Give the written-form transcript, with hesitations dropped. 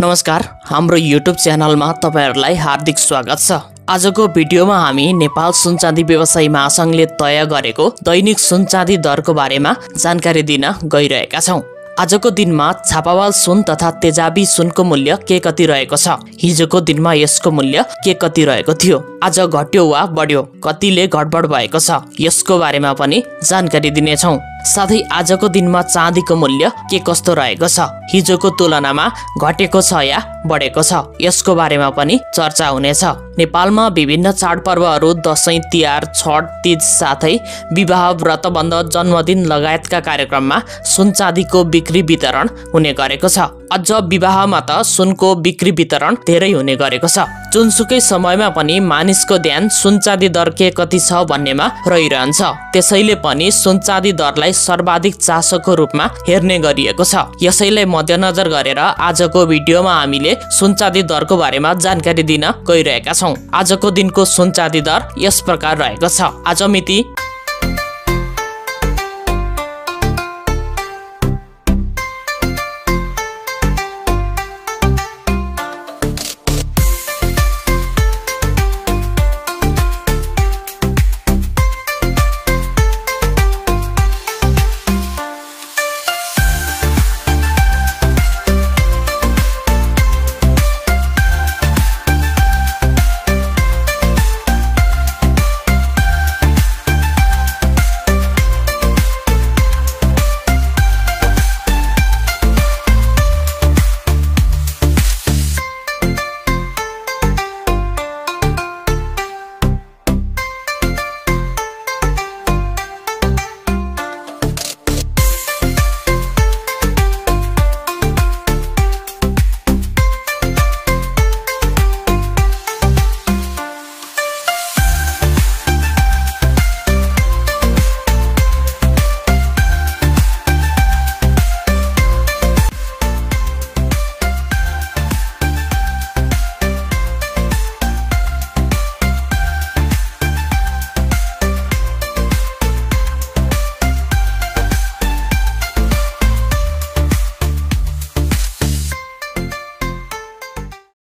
नमस्कार, हाम्रो YouTube च्यानलमा तपाईहरुलाई हार्दिक स्वागत छ। आजको भिडियोमा हामी नेपाल सुन चाँदी व्यवसायी महासंघले तय गरेको दैनिक सुन चाँदी दरको बारेमा जानकारी दिन गइरहेका छौं। आजको दिनमा छापावाल सुन तथा तेजाबी सुनको मूल्य के कति रहेको छ? हिजोको दिनमा यसको मूल्य के कति रहेको थियो? आज घट्यो वा बढ्यो? कतिले घटबढ भएको छ? यसको बारेमा पनि जानकारी दिनेछौं। साथै आजको दिनमा चाँदीको मूल्य के कस्तो रहेको छ? हिजोको तुलनामा घटेको छ या बढेको छ? यसको बारेमा पनि चर्चा हुनेछ। नेपालमा विभिन्न चाडपर्वहरू दशैं, तिहार, छठ, तीज साथै विवाह, व्रतबन्ध, जन्मदिन लगायतका कार्यक्रममा सुन चाँदीको बिक्री वितरण हुने गरेको छ। अझ विवाहमा त सुनको बिक्री वितरण धेरै हुने गरेको छ। जुनसुकै समयमा पनि मानिसको ध्यान सुन चाँदी दर के कति छ भन्नेमा रहिरहन्छ। त्यसैले पनि सुन चाँदी दरलाई सर्वाधिक चासोको रूपमा हेर्ने गरिएको छ। यसैलाई मध्यनजर गरेर आजको भिडियोमा हामीले सुन चाँदी दरको बारेमा जानकारी दिन गइरहेका छौं। आजको दिनको सुन चाँदी दर यस प्रकार रहेको छ। आज मिति